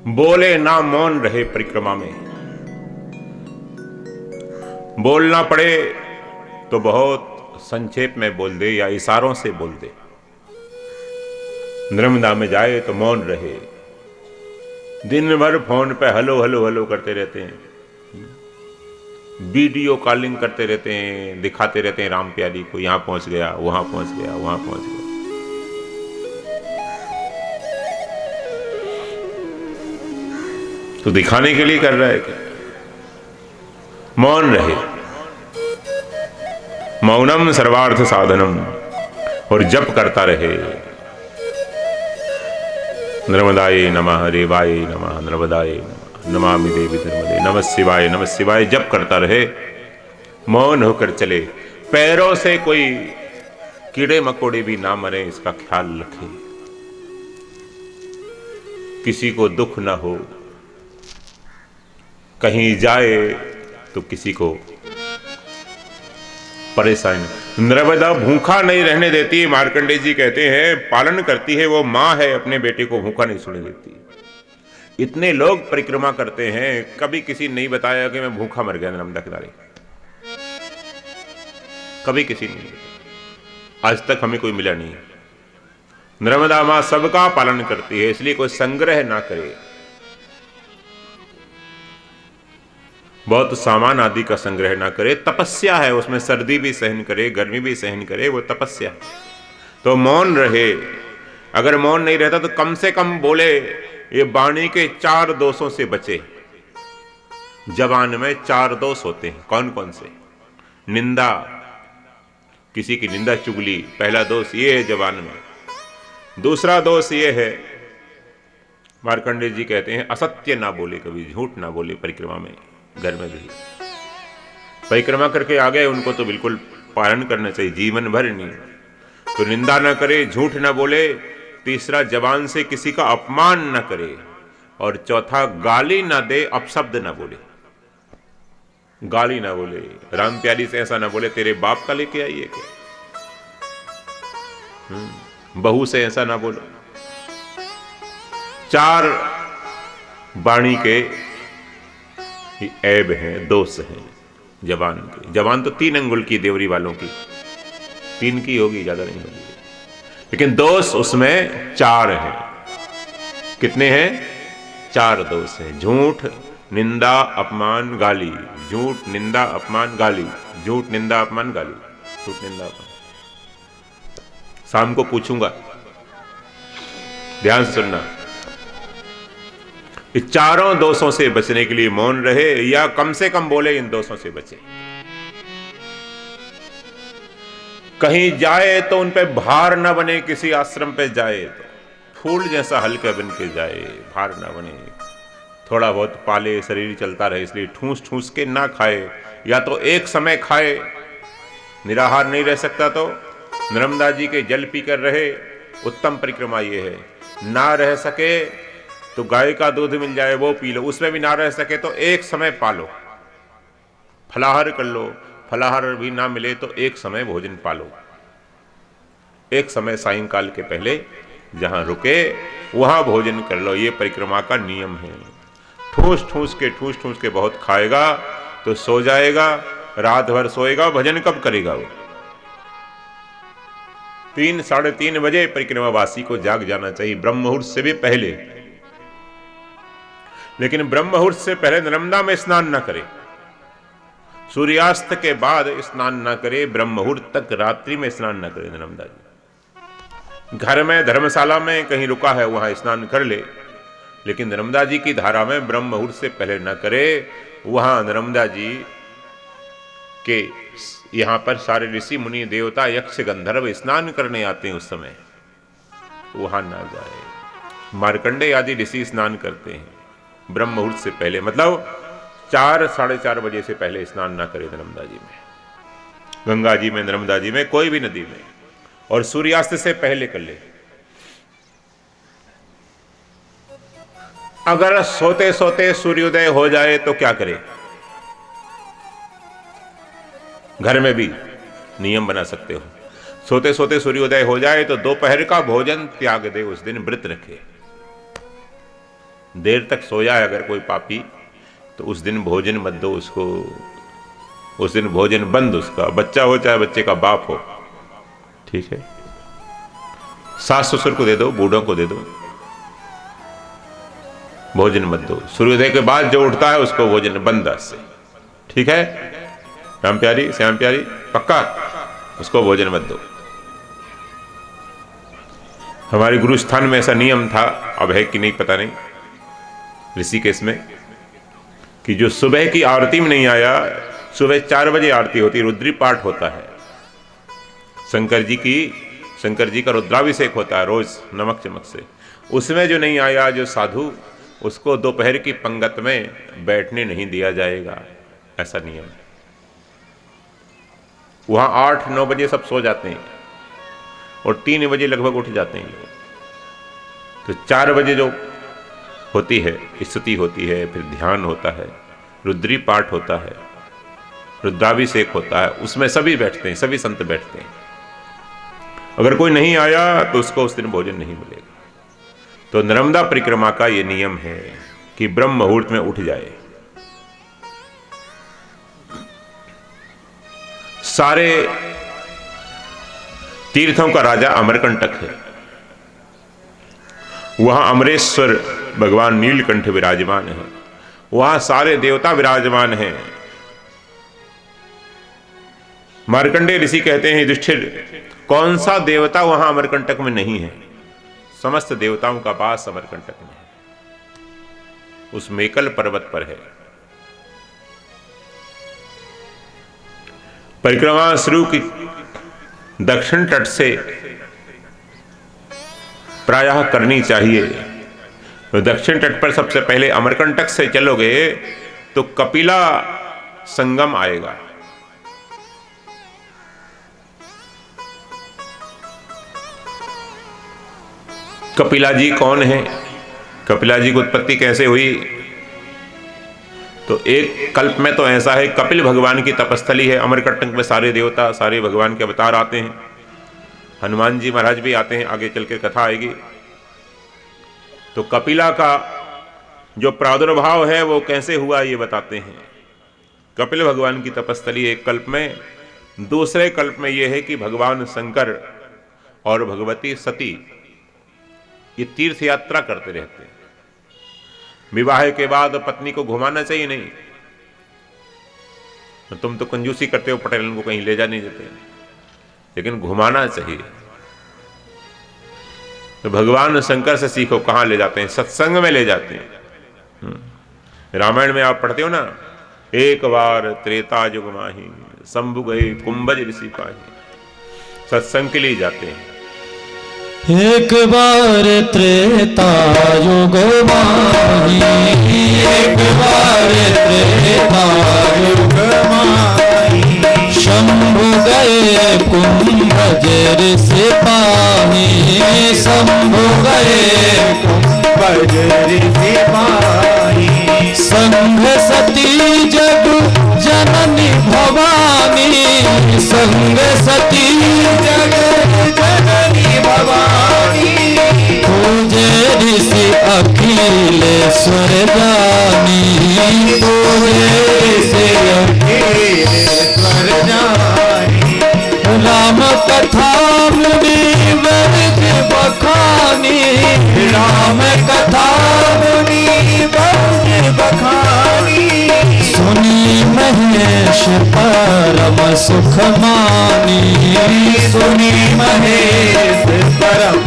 बोले ना, मौन रहे परिक्रमा में। बोलना पड़े तो बहुत संक्षेप में बोल दे या इशारों से बोल दे। नर्मदा में जाए तो मौन रहे। दिन भर फोन पे हेलो हेलो हेलो करते रहते हैं, वीडियो कॉलिंग करते रहते हैं, दिखाते रहते हैं राम प्यारी को, यहां पहुंच गया, वहां पहुंच गया, वहां पहुंच गया। तो दिखाने के लिए कर रहा है क्या? मौन रहे। मौनम सर्वार्थ साधनम, और जप करता रहे। नर्मदाये नमः, रेवाये नमः, नर्मदाये नमः, नमामि देवी नर्मदे, नमः शिवाय, नमः शिवाय जप करता रहे। मौन होकर चले। पैरों से कोई कीड़े मकोड़े भी ना मरे, इसका ख्याल रखे। किसी को दुख ना हो, कहीं जाए तो किसी को परेशानी। नर्मदा भूखा नहीं रहने देती। मार्कंडेय जी कहते हैं पालन करती है, वो मां है, अपने बेटे को भूखा नहीं सोने देती। इतने लोग परिक्रमा करते हैं, कभी किसी नहीं बताया कि मैं भूखा मर गया नर्मदा किनारे। कभी किसी नहीं, आज तक हमें कोई मिला नहीं। नर्मदा मां सबका पालन करती है, इसलिए कोई संग्रह ना करे। बहुत सामान आदि का संग्रह ना करे। तपस्या है, उसमें सर्दी भी सहन करे, गर्मी भी सहन करे, वो तपस्या। तो मौन रहे। अगर मौन नहीं रहता तो कम से कम बोले। ये वाणी के 4 दोषों से बचे। जबान में 4 दोष होते हैं। कौन कौन से? निंदा, किसी की निंदा चुगली, पहला दोष ये है जबान में। दूसरा दोष ये है, मार्कंडेय जी कहते हैं असत्य ना बोले, कभी झूठ ना बोले परिक्रमा में। घर में भी परिक्रमा करके आ गए, उनको तो बिल्कुल पालन करना चाहिए, जीवन भर नहीं। तो निंदा ना करे, झूठ ना बोले। तीसरा, जबान से किसी का अपमान ना करे। और चौथा, गाली ना दे, अपशब्द ना बोले। गाली ना बोले, राम प्यारी से ऐसा ना बोले तेरे बाप का लेके आई है क्या। बहू से ऐसा ना बोलो। 4 वाणी के ऐब हैं, दोष हैं जबान के। जबान तो 3 अंगुल की देवरी वालों की, 3 की होगी, ज्यादा नहीं होगी। लेकिन दोष उसमें 4 हैं। कितने हैं? 4 दोष हैं। झूठ, निंदा, अपमान, गाली। झूठ, निंदा, अपमान, गाली। झूठ, निंदा, अपमान, गाली। झूठ, निंदा, अपमान। शाम को पूछूंगा, ध्यान से सुनना। इस 4 दोषों से बचने के लिए मौन रहे, या कम से कम बोले इन दोषों से बचे। कहीं जाए तो उन पे भार न बने। किसी आश्रम पे जाए तो फूल जैसा हल्का बन के जाए, भार न बने। थोड़ा बहुत पाले, शरीर चलता रहे, इसलिए ठूस ठूस के ना खाए। या तो एक समय खाए, निराहार नहीं रह सकता तो नर्मदा जी के जल पीकर रहे। उत्तम परिक्रमा ये है। ना रह सके तो गाय का दूध मिल जाए, वो पी लो। उसमें भी ना रह सके तो एक समय पालो, फलाहार कर लो। फलाहार भी ना मिले तो एक समय भोजन पालो। एक समय सायंकाल के पहले जहां रुके वहां भोजन कर लो। ये परिक्रमा का नियम है। ठूस ठूस के बहुत खाएगा तो सो जाएगा, रात भर सोएगा, भजन कब करेगा वो? 3 साढ़े 3 बजे परिक्रमावासी को जाग जाना चाहिए, ब्रह्म मुहूर्त से भी पहले। लेकिन ब्रह्म मुहूर्त से पहले नर्मदा में स्नान ना करे, सूर्यास्त के बाद स्नान ना करे, ब्रह्म मुहूर्त तक रात्रि में स्नान ना करे नर्मदा जी। घर में धर्मशाला में कहीं रुका है वहां स्नान कर ले, लेकिन नर्मदा जी की धारा में ब्रह्म मुहूर्त से पहले ना करे। वहां नर्मदा जी के यहां पर सारे ऋषि मुनि देवता यक्ष गंधर्व स्नान करने आते हैं, उस समय वहां ना जाए। मार्कंडेय आदि ऋषि स्नान करते हैं ब्रह्म मुहूर्त से पहले, मतलब 4 साढ़े 4 बजे से पहले स्नान ना करे नर्मदा जी में, गंगा जी में, नर्मदा जी में, कोई भी नदी में। और सूर्यास्त से पहले कर ले। अगर सोते सोते सूर्योदय हो जाए तो क्या करे? घर में भी नियम बना सकते हो। सोते सोते सूर्योदय हो जाए तो दोपहर का भोजन त्याग दे, उस दिन व्रत रखे। देर तक सोया है अगर कोई पापी, तो उस दिन भोजन मत दो उसको, उस दिन भोजन बंद उसका, बच्चा हो चाहे बच्चे का बाप हो, ठीक है। सास ससुर को दे दो, बूढ़ों को दे दो, भोजन मत दो। सूर्योदय के बाद जो उठता है उसको भोजन बंद से, ठीक है। राम प्यारी, श्याम प्यारी, पक्का, उसको भोजन मत दो। हमारे गुरु स्थान में ऐसा नियम था, अब है कि नहीं पता नहीं, ऋषिकेश में, कि जो सुबह की आरती में नहीं आया, सुबह 4 बजे आरती होती, रुद्री पाठ होता है, शंकर जी का रुद्राभिषेक होता है रोज नमक चमक से, उसमें जो नहीं आया जो साधु, उसको दोपहर की पंगत में बैठने नहीं दिया जाएगा, ऐसा नियम है। वहां 8-9 बजे सब सो जाते हैं और 3 बजे लगभग उठ जाते हैं लोग। तो 4 बजे जो होती है स्तुति होती है, फिर ध्यान होता है, रुद्री पाठ होता है, रुद्राभिषेक होता है, उसमें सभी बैठते हैं, सभी संत बैठते हैं। अगर कोई नहीं आया तो उसको उस दिन भोजन नहीं मिलेगा। तो नर्मदा परिक्रमा का ये नियम है कि ब्रह्म मुहूर्त में उठ जाए। सारे तीर्थों का राजा अमरकंटक है, वहां अमरेश्वर भगवान नीलकंठ विराजमान है, वहां सारे देवता विराजमान हैं। मार्कंडेय ऋषि कहते हैं, युधिष्ठिर, कौन सा देवता वहां अमरकंटक में नहीं है? समस्त देवताओं का वास अमरकंटक में है, उस मेकल पर्वत पर है। परिक्रमा शुरू की दक्षिण तट से प्रायः करनी चाहिए। तो दक्षिण तट पर सबसे पहले अमरकंटक से चलोगे तो कपिला संगम आएगा। कपिला जी कौन है? कपिला जी की उत्पत्ति कैसे हुई? तो एक कल्प में तो ऐसा है, कपिल भगवान की तपस्थली है अमरकंटक में, सारे देवता सारे भगवान के अवतार आते हैं, हनुमान जी महाराज भी आते हैं, आगे चल के कथा आएगी। तो कपिला का जो प्रादुर्भाव है वो कैसे हुआ ये बताते हैं। कपिल भगवान की तपस्थली एक कल्प में, दूसरे कल्प में यह है कि भगवान शंकर और भगवती सती ये तीर्थ यात्रा करते रहते हैं। विवाह के बाद पत्नी को घुमाना चाहिए नहीं, तो तुम तो कंजूसी करते हो, पटेलन को कहीं ले जा नहीं देते, लेकिन घुमाना चाहिए। तो भगवान शंकर से सीखो, कहां ले जाते हैं? सत्संग में ले जाते हैं। रामायण में आप पढ़ते हो ना, एक बार त्रेता युग माही शंभु गए कुंभज ऋषि पाही। सत्संग के लिए जाते हैं। एक बार त्रेता युग माही, एक बार त्रेता युग माही, शंभु गए कुंभज ऋषि पाही, शंभु गए कुंभज ऋषि पाही। संघ सती जग जननी भवानी, संघ सती जग जननी भवानी, पूजे ऋषि अखिलेश्वर जानी, पूजे ऋषि अखिलेश्वर जानी। राम कथा मुनि वर्ग बखानी, राम कथा मुनि वर्ग बखानी, सुनी महेश परम सुख मानी, सुनी महेश परम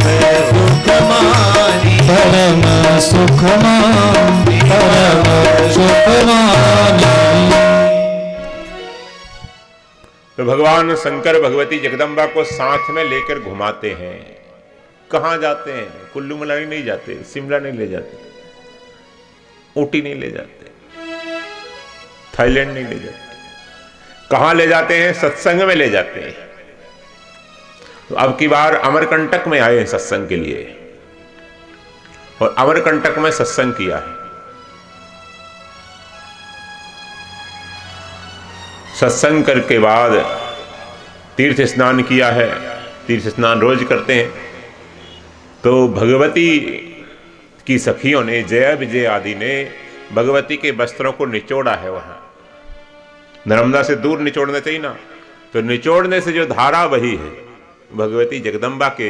सुख मानी, परम सुख मानी, परम सुख मानी। तो भगवान शंकर भगवती जगदम्बा को साथ में लेकर घुमाते हैं। कहां जाते हैं? कुल्लू मनाली नहीं जाते, शिमला नहीं ले जाते, ऊटी नहीं ले जाते, थाईलैंड नहीं ले जाते। कहां ले जाते हैं? सत्संग में ले जाते हैं। तो अब की बार अमरकंटक में आए हैं सत्संग के लिए, और अमरकंटक में सत्संग किया है। सत्संग करके बाद तीर्थ स्नान किया है, तीर्थ स्नान रोज करते हैं। तो भगवती की सखियों ने, जया विजय आदि ने भगवती के वस्त्रों को निचोड़ा है। वहां नर्मदा से दूर निचोड़ना चाहिए ना, तो निचोड़ने से जो धारा वही है भगवती जगदम्बा के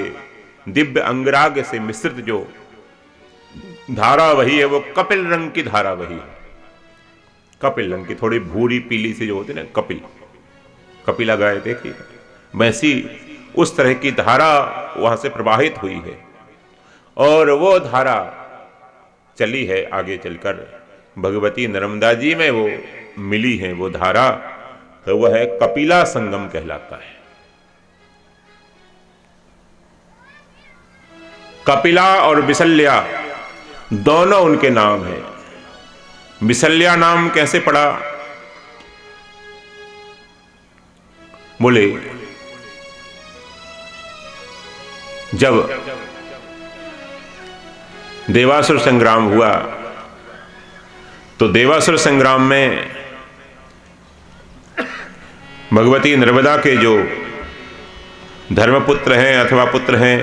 दिव्य अंगराग से मिश्रित जो धारा वही है, वो कपिल रंग की धारा वही है। कपिल रंग की, थोड़ी भूरी पीली सी जो होती है ना, कपिला गाय देखिए, वैसी उस तरह की धारा वहां से प्रवाहित हुई है। और वो धारा चली है आगे चलकर भगवती नर्मदा जी में वो मिली है वो धारा, तो वह है कपिला संगम कहलाता है। कपिला और विसल्या दोनों उनके नाम हैं। विसल्या नाम कैसे पड़ा? बोले जब देवासुर संग्राम हुआ तो देवासुर संग्राम में भगवती नर्मदा के जो धर्मपुत्र हैं अथवा पुत्र हैं,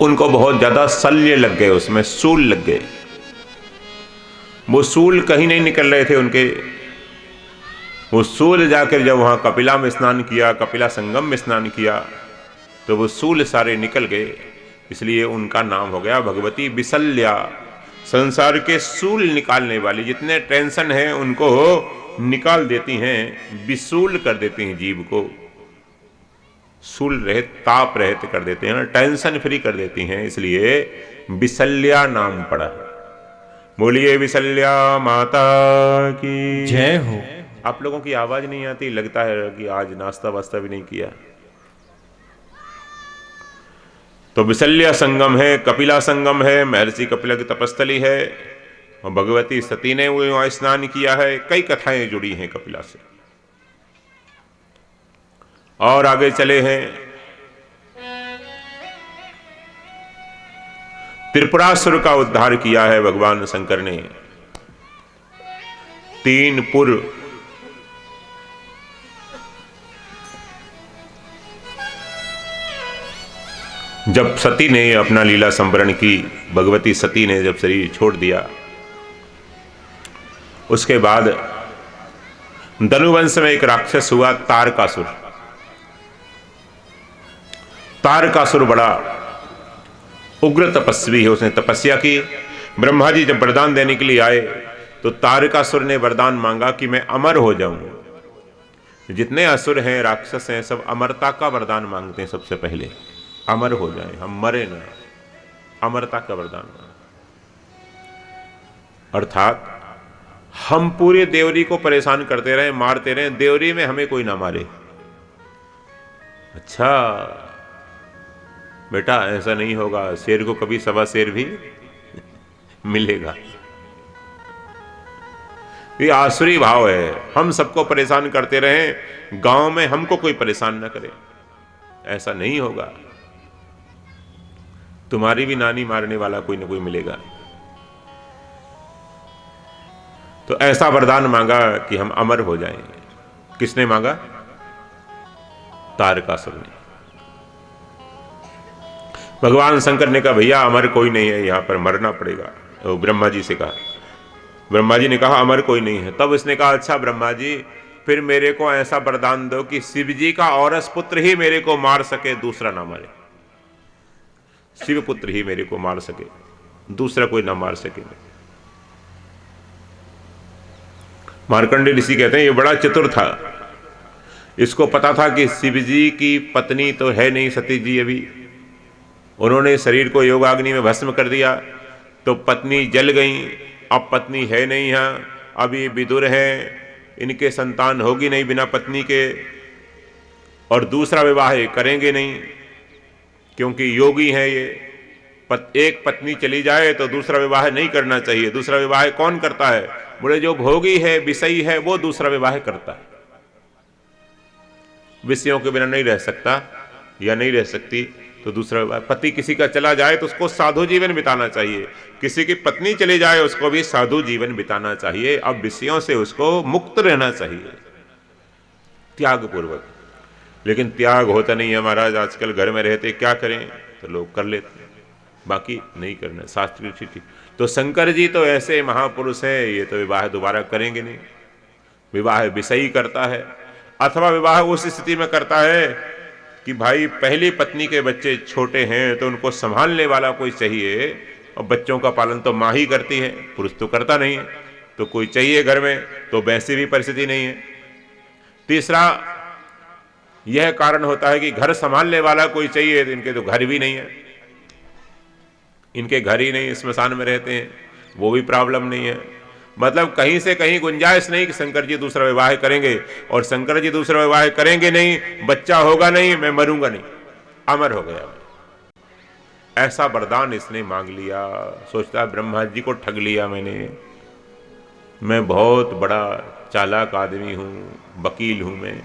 उनको बहुत ज्यादा शल्य लग गए, उसमें सूल लग गए। वो सूल कहीं नहीं निकल रहे थे उनके। वो सूल जाकर जब वहां कपिला में स्नान किया, कपिला संगम में स्नान किया, तो वो सूल सारे निकल गए। इसलिए उनका नाम हो गया भगवती विसल्या। संसार के सूल निकालने वाली, जितने टेंशन हैं उनको निकाल देती हैं, विसूल कर देती हैं जीव को, सूल रहित, ताप रहित कर देते हैं, टेंशन फ्री कर देती हैं। इसलिए विसल्या नाम पड़ा। बोलिए विसल्या माता की जय हो। आप लोगों की आवाज नहीं आती, लगता है कि आज नाश्ता वास्ता भी नहीं किया। तो विसल्या संगम है, कपिला संगम है, महर्षि कपिला की तपस्थली है, और भगवती सती ने वहां स्नान किया है। कई कथाएं जुड़ी हैं कपिला से। और आगे चले हैं, त्रिपुरासुर का उद्धार किया है भगवान शंकर ने। 3 पुर जब सती ने अपना लीला संवरण की, भगवती सती ने जब शरीर छोड़ दिया, उसके बाद धनुवंश में एक राक्षस हुआ तारकासुर। तारकासुर बड़ा उग्र तपस्वी है, उसने तपस्या की। ब्रह्मा जी जब वरदान देने के लिए आए तो तारकासुर ने वरदान मांगा कि मैं अमर हो जाऊं। जितने असुर हैं, राक्षस हैं, सब अमरता का वरदान मांगते हैं सबसे पहले, अमर हो जाए, हम मरे ना, अमरता का वरदान। अर्थात हम पूरे देवरी को परेशान करते रहे, मारते रहे, देवरी में हमें कोई ना मारे। अच्छा बेटा ऐसा नहीं होगा, शेर को कभी सवा शेर भी मिलेगा। ये आसुरी भाव है, हम सबको परेशान करते रहे, गांव में हमको कोई परेशान ना करे, ऐसा नहीं होगा। तुम्हारी भी नानी मारने वाला कोई ना कोई मिलेगा। तो ऐसा वरदान मांगा कि हम अमर हो जाएं। किसने मांगा? तारकासुर ने। भगवान शंकर ने कहा भैया अमर कोई नहीं है, यहां पर मरना पड़ेगा। तो ब्रह्मा जी से कहा, ब्रह्मा जी ने कहा अमर कोई नहीं है। तब इसने कहा अच्छा ब्रह्मा जी, फिर मेरे को ऐसा वरदान दो कि शिव जी का औरस पुत्र ही मेरे को मार सके, दूसरा ना मारे। शिव पुत्र ही मेरे को मार सके, दूसरा कोई ना मार सके। मार्कंडेय ऋषि कहते हैं ये बड़ा चतुर था, इसको पता था कि शिव जी की पत्नी तो है नहीं सती जी, अभी उन्होंने शरीर को योगाग्नि में भस्म कर दिया, तो पत्नी जल गई। अब पत्नी है नहीं यहाँ, अब ये विदुर हैं, इनके संतान होगी नहीं बिना पत्नी के, और दूसरा विवाह करेंगे नहीं क्योंकि योगी हैं ये। एक पत्नी चली जाए तो दूसरा विवाह नहीं करना चाहिए। दूसरा विवाह कौन करता है? बोले जो भोगी है, विषयी है, वो दूसरा विवाह करता है। विषयों के बिना नहीं रह सकता या नहीं रह सकती, तो दूसरा विवाह। पति किसी का चला जाए तो उसको साधु जीवन बिताना चाहिए, किसी की पत्नी चली जाए उसको भी साधु जीवन बिताना चाहिए। अब विषयों से उसको मुक्त रहना चाहिए, त्याग पूर्वक। लेकिन त्याग होता नहीं है महाराज। आजकल घर में रहते क्या करें, तो लोग कर लेते हैं, बाकी नहीं करना, शास्त्र की ठीक। तो शंकर जी तो ऐसे महापुरुष हैं, ये तो विवाह दोबारा करेंगे नहीं। विवाह विषयी करता है, अथवा विवाह उस स्थिति में करता है कि भाई पहली पत्नी के बच्चे छोटे हैं तो उनको संभालने वाला कोई चाहिए, और बच्चों का पालन तो माँ ही करती है, पुरुष तो करता नहीं है, तो कोई चाहिए घर में, तो वैसी भी परिस्थिति नहीं है। तीसरा यह कारण होता है कि घर संभालने वाला कोई चाहिए, तो इनके तो घर भी नहीं है, इनके घर ही नहीं, स्मशान में रहते हैं, वो भी प्रॉब्लम नहीं है। मतलब कहीं से कहीं गुंजाइश नहीं कि शंकर जी दूसरा विवाह करेंगे, और शंकर जी दूसरा विवाह करेंगे नहीं, बच्चा होगा नहीं, मैं मरूंगा नहीं, अमर हो गया। ऐसा वरदान इसने मांग लिया। सोचता है ब्रह्मा जी को ठग लिया मैंने, मैं बहुत बड़ा चालाक आदमी हूं, वकील हूं मैं,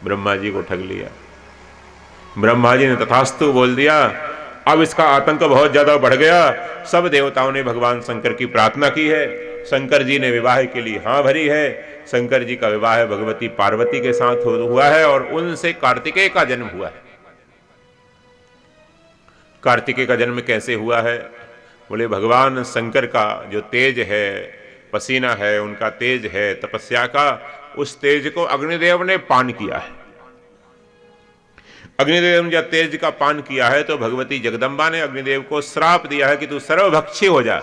ब्रह्मा जी को ठग लिया। ब्रह्मा जी ने तथास्तु बोल दिया। अब इसका आतंक बहुत ज्यादा बढ़ गया। सब देवताओं ने भगवान शंकर की प्रार्थना की है, शंकर जी ने विवाह के लिए हां भरी है। शंकर जी का विवाह भगवती पार्वती के साथ हुआ है, और उनसे कार्तिकेय का जन्म हुआ है। कार्तिकेय का जन्म कैसे हुआ है? बोले भगवान शंकर का जो तेज है, पसीना है, उनका तेज है तपस्या का, उस तेज को अग्निदेव ने पान किया है। अग्निदेव ने जब तेज का पान किया है तो भगवती जगदम्बा ने अग्निदेव को श्राप दिया है कि तू सर्वभक्षी हो जा।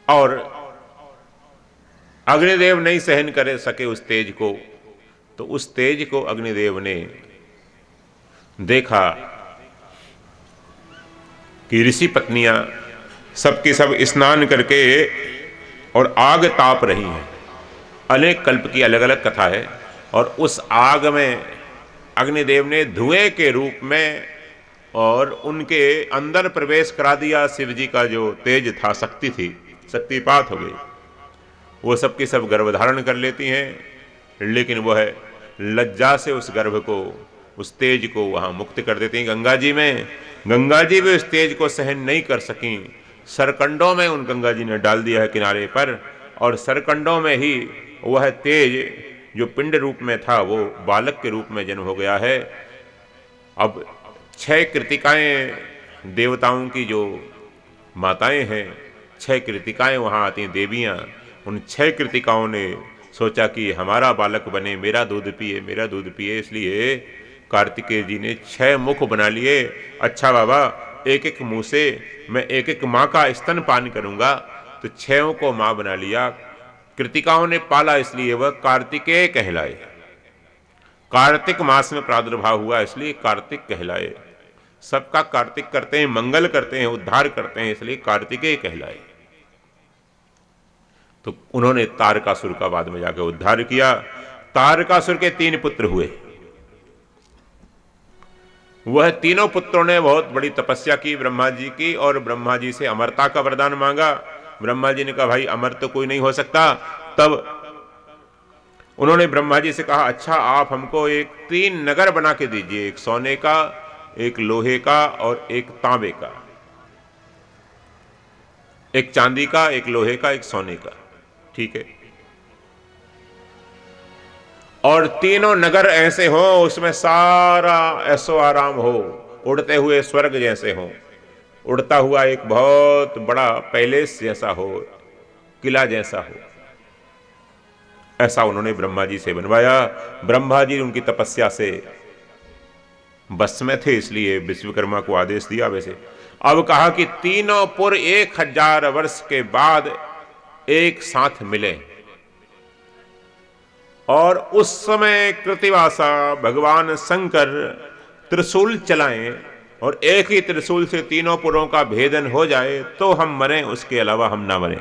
और अग्निदेव नहीं सहन कर सके उस तेज को, तो उस तेज को अग्निदेव ने देखा कि ऋषि पत्नियां सबकी सब स्नान करके और आग ताप रही हैं। अनेक कल्प की अलग अलग कथा है। और उस आग में अग्निदेव ने धुएं के रूप में और उनके अंदर प्रवेश करा दिया। शिव जी का जो तेज था, शक्ति थी, शक्तिपात हो गई। वो सबकी सब गर्भधारण कर लेती हैं, लेकिन वह लज्जा से उस गर्भ को, उस तेज को वहां मुक्त कर देती हैं गंगा जी में। गंगा जी भी उस तेज को सहन नहीं कर सकी, सरकंडों में उन गंगा जी ने डाल दिया है किनारे पर, और सरकंडों में ही वह तेज जो पिंड रूप में था वो बालक के रूप में जन्म हो गया है। अब 6 कृतिकाएं देवताओं की जो माताएं हैं, 6 कृतिकाएं वहां आती हैं, देवियां। उन 6 कृतिकाओं ने सोचा कि हमारा बालक बने, मेरा दूध पिए, मेरा दूध पिए। इसलिए कार्तिकेय जी ने 6 मुख बना लिए। अच्छा बाबा, एक एक मुंह से मैं एक एक माँ का स्तन पान करूंगा, तो 6 को माँ बना लिया। कृतिकाओं ने पाला, इसलिए वह कार्तिकेय कहलाए। कार्तिक मास में प्रादुर्भाव हुआ, इसलिए कार्तिक कहलाए। सबका कार्तिक करते हैं, मंगल करते हैं, उद्धार करते हैं, इसलिए कार्तिकेय कहलाए। तो उन्होंने तारकासुर का बाद में जाकर उद्धार किया। तारकासुर के 3 पुत्र हुए। वह तीनों पुत्रों ने बहुत बड़ी तपस्या की ब्रह्मा जी की, और ब्रह्मा जी से अमरता का वरदान मांगा। ब्रह्मा जी ने कहा भाई अमर तो कोई नहीं हो सकता। तब उन्होंने ब्रह्मा जी से कहा अच्छा आप हमको 3 नगर बना के दीजिए, एक सोने का, एक लोहे का और एक तांबे का, एक चांदी का, एक लोहे का, एक सोने का। ठीक है। और तीनों नगर ऐसे हो, उसमें सारा ऐसो आराम हो, उड़ते हुए स्वर्ग जैसे हो, उड़ता हुआ एक बहुत बड़ा पैलेस जैसा हो, किला जैसा हो। ऐसा उन्होंने ब्रह्मा जी से बनवाया। ब्रह्मा जी उनकी तपस्या से बस में थे, इसलिए विश्वकर्मा को आदेश दिया। वैसे अब कहा कि तीनों पुर 1000 वर्ष के बाद एक साथ मिले, और उस समय कृतिवासा भगवान शंकर त्रिशूल चलाएं, और एक ही त्रिशूल से तीनों पुरों का भेदन हो जाए तो हम मरें, उसके अलावा हम ना मरें।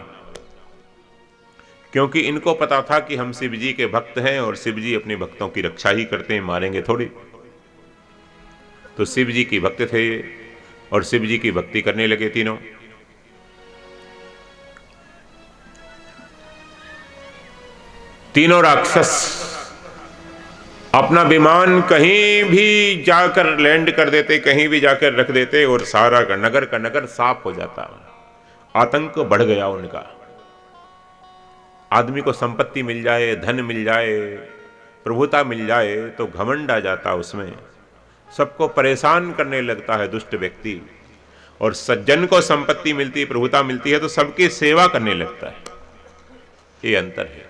क्योंकि इनको पता था कि हम शिव जी के भक्त हैं, और शिव जी अपने भक्तों की रक्षा ही करते हैं, मारेंगे थोड़ी। तो शिव जी की भक्त थे ये, और शिव जी की भक्ति करने लगे तीनों। तीनों राक्षस अपना विमान कहीं भी जाकर लैंड कर देते, कहीं भी जाकर रख देते, और सारा का नगर साफ हो जाता। आतंक बढ़ गया उनका। आदमी को संपत्ति मिल जाए, धन मिल जाए, प्रभुता मिल जाए तो घमंड आ जाता उसमें, सबको परेशान करने लगता है दुष्ट व्यक्ति। और सज्जन को संपत्ति मिलती, प्रभुता मिलती है तो सबकी सेवा करने लगता है। ये अंतर है।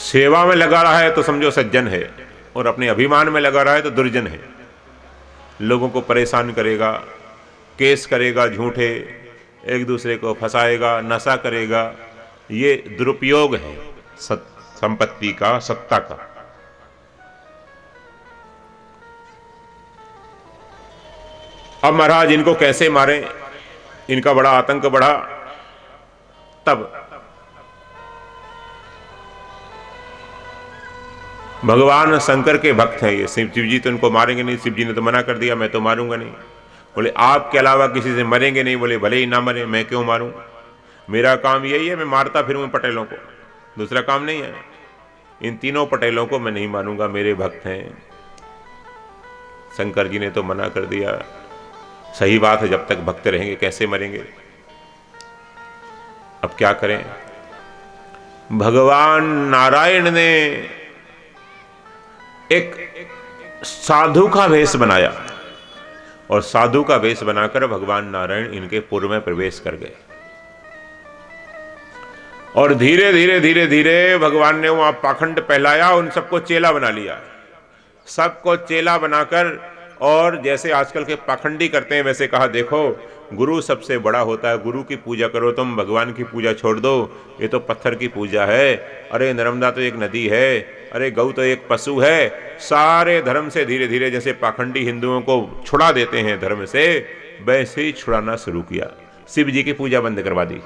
सेवा में लगा रहा है तो समझो सज्जन है, और अपने अभिमान में लगा रहा है तो दुर्जन है। लोगों को परेशान करेगा, केस करेगा झूठे, एक दूसरे को फंसाएगा, नशा करेगा। ये दुरुपयोग है संपत्ति का, सत्ता का। अब महाराज इनको कैसे मारें, इनका बड़ा आतंक बढ़ा। तब भगवान शंकर के भक्त हैं ये, शिव जी तो इनको मारेंगे नहीं, शिव जी ने तो मना कर दिया मैं तो मारूंगा नहीं। बोले आपके अलावा किसी से मरेंगे नहीं। बोले भले ही ना मरे, मैं क्यों मारूं, मेरा काम यही है, मैं मारता फिरूं पटेलों को, दूसरा काम नहीं है। इन तीनों पटेलों को मैं नहीं मारूंगा, मेरे भक्त हैं। शंकर जी ने तो मना कर दिया। सही बात है, जब तक भक्त रहेंगे कैसे मरेंगे। अब क्या करें। भगवान नारायण ने एक साधु का वेश बनाया, और साधु का वेश बनाकर भगवान नारायण इनके पुर में प्रवेश कर गए। और धीरे धीरे धीरे धीरे भगवान ने वहां पाखंड फैलाया, उन सबको चेला बना लिया। सबको चेला बनाकर, और जैसे आजकल के पाखंडी करते हैं वैसे कहा देखो गुरु सबसे बड़ा होता है, गुरु की पूजा करो तुम, भगवान की पूजा छोड़ दो, ये तो पत्थर की पूजा है। अरे नर्मदा तो एक नदी है, अरे गौ तो एक पशु है। सारे धर्म से धीरे धीरे जैसे पाखंडी हिंदुओं को छुड़ा देते हैं धर्म से, वैसे ही छुड़ाना शुरू किया। शिव जी की पूजा बंद करवा दी,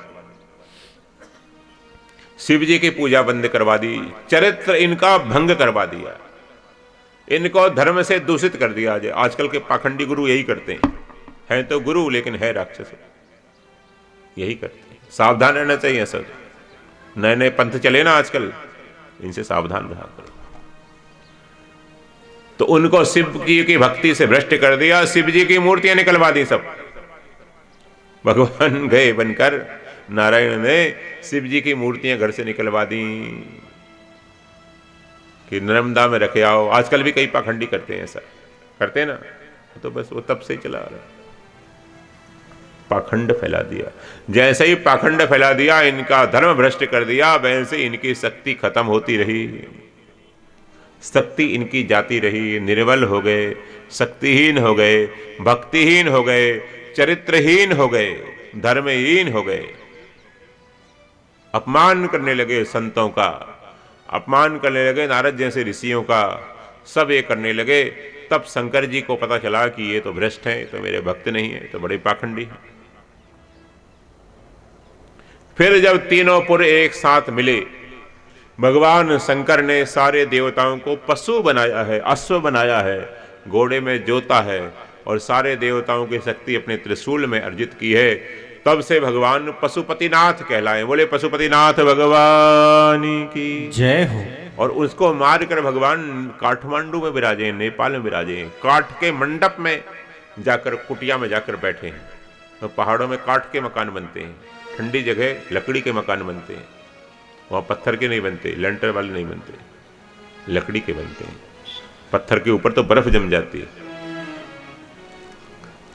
शिव जी की पूजा बंद करवा दी, चरित्र इनका भंग करवा दिया, इनको धर्म से दूषित कर दिया। आजकल के पाखंडी गुरु यही करते हैं तो गुरु लेकिन है राक्षस, यही करते हैं। सावधान रहना चाहिए सब। नए नए पंथ चले ना आजकल, इनसे सावधान रहा करो। तो उनको शिव जी की भक्ति से भ्रष्ट कर दिया, शिव जी की मूर्तियां निकलवा दी सब। भगवान गए बनकर, नारायण ने शिव जी की मूर्तियां घर से निकलवा दी कि नर्मदा में रखे आओ। आजकल भी कई पाखंडी करते हैं ऐसा, करते हैं ना, तो बस वो तब से ही चला आ रहा है। पाखंड फैला दिया, जैसे ही पाखंड फैला दिया, इनका धर्म भ्रष्ट कर दिया, वैसे इनकी शक्ति खत्म होती रही, शक्ति इनकी जाती रही। निर्बल हो गए, शक्तिहीन हो गए, भक्तिहीन हो गए, चरित्रहीन हो गए, धर्महीन हो गए। अपमान करने लगे संतों का, अपमान करने लगे नारद जैसे ऋषियों का, सब ये करने लगे। तब शंकर जी को पता चला कि ये तो भ्रष्ट हैं, तो मेरे भक्त नहीं है, तो बड़े पाखंडी हैं। फिर जब तीनों पुर एक साथ मिले, भगवान शंकर ने सारे देवताओं को पशु बनाया है, अश्व बनाया है, घोड़े में जोता है, और सारे देवताओं की शक्ति अपने त्रिशूल में अर्जित की है। तब से भगवान पशुपतिनाथ कहलाए। बोले पशुपतिनाथ भगवान की जय हो। और उसको मारकर भगवान काठमांडू में विराजे, नेपाल में विराजे, काठ के मंडप में जाकर, कुटिया में जाकर बैठे हैं। तो पहाड़ों में काठ के मकान बनते हैं, ठंडी जगह लकड़ी के मकान बनते हैं, वहां पत्थर के नहीं बनते, लेंटर वाले नहीं बनते, लकड़ी के बनते हैं। पत्थर के ऊपर तो बर्फ जम जाती है।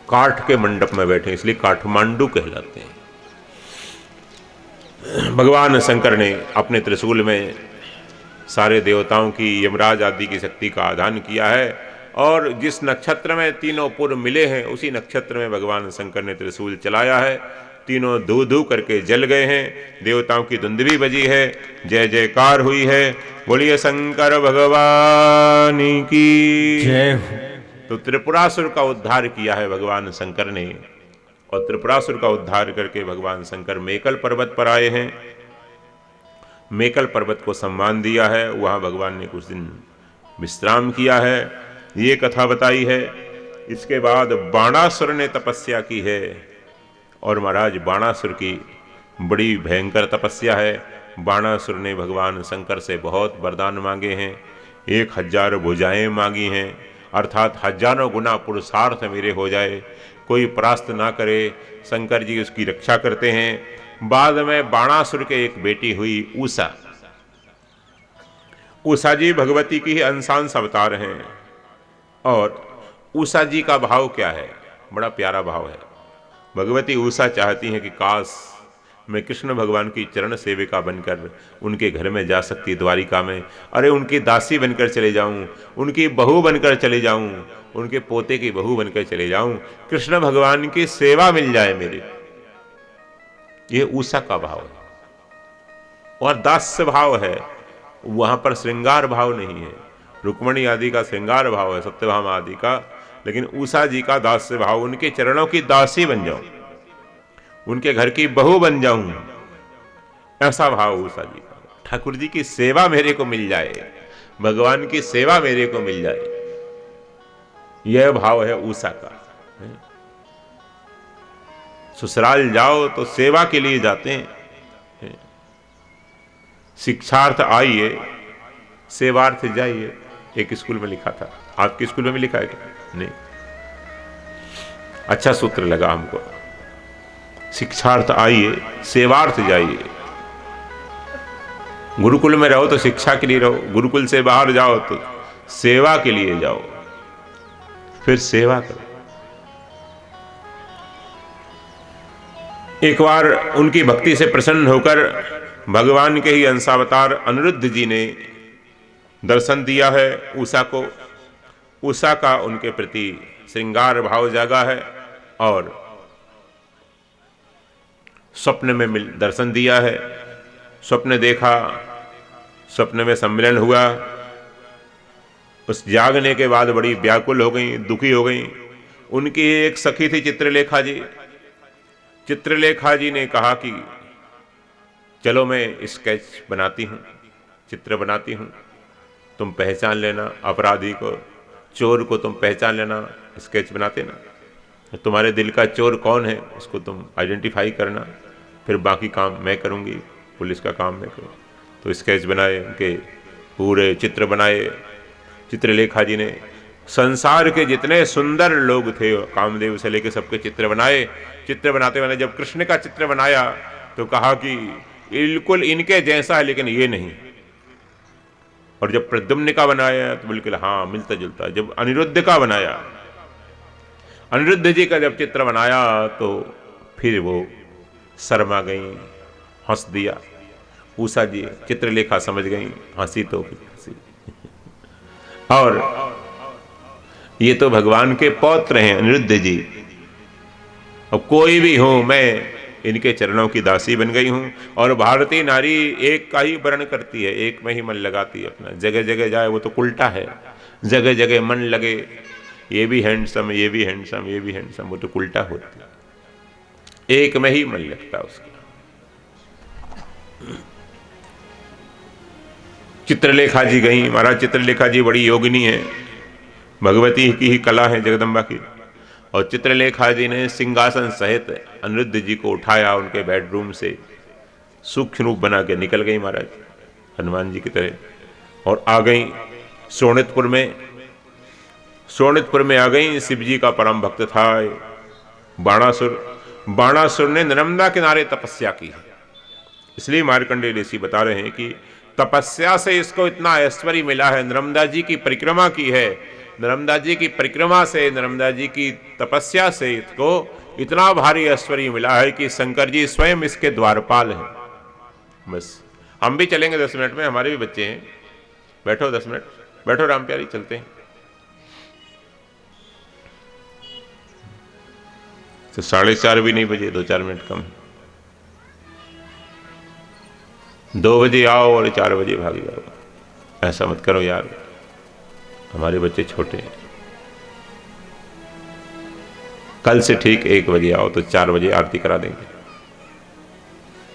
काठ के मंडप में बैठे, इसलिए काठमांडू कहलाते हैं। भगवान शंकर ने अपने त्रिशूल में सारे देवताओं की, यमराज आदि की शक्ति का आधान किया है, और जिस नक्षत्र में तीनों पुर मिले हैं उसी नक्षत्र में भगवान शंकर ने त्रिशूल चलाया है। तीनों धू धू करके जल गए हैं, देवताओं की धुंधवी बजी है, जय जयकार हुई है। बोलिए शंकर भगवान की जय हो। तो त्रिपुरासुर का उद्धार किया है भगवान शंकर ने, और त्रिपुरासुर का उद्धार करके भगवान शंकर मेकल पर्वत पर आए हैं। मेकल पर्वत को सम्मान दिया है, वहां भगवान ने कुछ दिन विश्राम किया है, ये कथा बताई है। इसके बाद बाणासुर ने तपस्या की है, और महाराज बाणासुर की बड़ी भयंकर तपस्या है। बाणासुर ने भगवान शंकर से बहुत वरदान मांगे हैं, 1000 भुजाएं मांगी हैं, अर्थात हजारों गुना पुरुषार्थ मेरे हो जाए, कोई परास्त ना करे। शंकर जी उसकी रक्षा करते हैं। बाद में बाणासुर के एक बेटी हुई उषा। उषा जी भगवती की ही अंशांश अवतार हैं। और उषा जी का भाव क्या है? बड़ा प्यारा भाव है। भगवती उषा चाहती हैं कि काश मैं कृष्ण भगवान की चरण सेविका बनकर उनके घर में जा सकती, द्वारिका में। अरे उनकी दासी बनकर चले जाऊं, उनकी बहू बनकर चले जाऊं, उनके पोते की बहू बनकर चले जाऊं, कृष्ण भगवान की सेवा मिल जाए मेरे। ये उषा का भाव है। और दास्य भाव है, वहां पर श्रृंगार भाव नहीं है। रुक्मणी आदि का श्रृंगार भाव है, सत्यभामा आदि का, लेकिन उषा जी का दास्य भाव, उनके चरणों की दासी बन जाऊं, उनके घर की बहू बन जाऊं, ऐसा भाव उषा जी का। ठाकुर जी की सेवा मेरे को मिल जाए, भगवान की सेवा मेरे को मिल जाए, यह भाव है उषा का। ससुराल जाओ तो सेवा के लिए जाते हैं। शिक्षार्थ आइए, सेवार्थ जाइए, एक स्कूल में लिखा था। आपके स्कूल में भी लिखा है क्या? नहीं। अच्छा सूत्र लगा हमको। शिक्षार्थ आइए, सेवार्थ जाइए। गुरुकुल में रहो तो शिक्षा के लिए रहो, गुरुकुल से बाहर जाओ तो सेवा के लिए जाओ, फिर सेवा करो। एक बार उनकी भक्ति से प्रसन्न होकर भगवान के ही अंशावतार अनिरुद्ध जी ने दर्शन दिया है उषा को। उषा का उनके प्रति श्रृंगार भाव जागा है और स्वप्न में दर्शन दिया है। स्वप्न देखा, स्वप्न में सम्मिलन हुआ। उस जागने के बाद बड़ी व्याकुल हो गई, दुखी हो गई। उनकी एक सखी थी चित्रलेखा जी। चित्रलेखा जी ने कहा कि चलो मैं स्केच बनाती हूँ, चित्र बनाती हूँ, तुम पहचान लेना अपराधी को, चोर को तुम पहचान लेना, स्केच बनाते ना। तुम्हारे दिल का चोर कौन है उसको तुम आइडेंटिफाई करना, फिर बाकी काम मैं करूँगी, पुलिस का काम मैं करूँ। तो स्केच बनाए, उनके पूरे चित्र बनाए। चित्रलेखा जी ने संसार के जितने सुंदर लोग थे, कामदेव से लेकर सबके चित्र बनाए। चित्र बनाते बनाते जब कृष्ण का चित्र बनाया तो कहा कि बिल्कुल इनके जैसा है लेकिन ये नहीं। और जब प्रद्युम्न का बनाया तो बिल्कुल हाँ मिलता जुलता। जब अनिरुद्ध का बनाया, अनिरुद्ध जी का जब चित्र बनाया तो फिर वो शर्मा गई, हंस दिया। उषा जी चित्रलेखा समझ गई, हंसी तो हंसी। और ये तो भगवान के पौत्र हैं अनिरुद्ध जी। अब कोई भी हूं, मैं इनके चरणों की दासी बन गई हूं। और भारतीय नारी एक का ही वर्ण करती है, एक में ही मन लगाती है अपना। जगह जगह जाए वो तो उल्टा है, जगह जगह मन लगे, ये भी हैंडसम, ये भी हैंडसम, ये भी हैंडसम, वो तो उल्टा होती है। एक में ही मन लगता उसका। चित्रलेखा जी गई। महाराज चित्रलेखा जी बड़ी योगिनी है, भगवती की ही कला है, जगदम्बा की। और चित्रलेखा जी ने सिंहासन सहित अनिरुद्ध जी को उठाया, उनके बेडरूम से सूक्ष्म रूप बना के निकल गई महाराज, हनुमान जी की तरह। और आ गई शोणितपुर में। शोणितपुर में आ गई। शिव जी का परम भक्त था बाणासुर। बाणासुर ने नर्मदा किनारे तपस्या की है। इसलिए मार्कंडेय ऋषि बता रहे हैं कि तपस्या से इसको इतना ऐश्वर्य मिला है। नर्मदा जी की परिक्रमा की है, नर्मदा जी की परिक्रमा से, नर्मदा जी की तपस्या से इसको इतना भारी ऐश्वर्य मिला है कि शंकर जी स्वयं इसके द्वारपाल हैं। बस हम भी चलेंगे 10 मिनट में, हमारे भी बच्चे हैं। बैठो 10 मिनट, बैठो राम प्यारी, चलते हैं। तो 4:30 भी नहीं बजे, 2-4 मिनट कम। 2 बजे आओ और 4 बजे भाग जाओ। ऐसा मत करो यार, हमारे बच्चे छोटे हैं। कल से ठीक 1 बजे आओ तो 4 बजे आरती करा देंगे।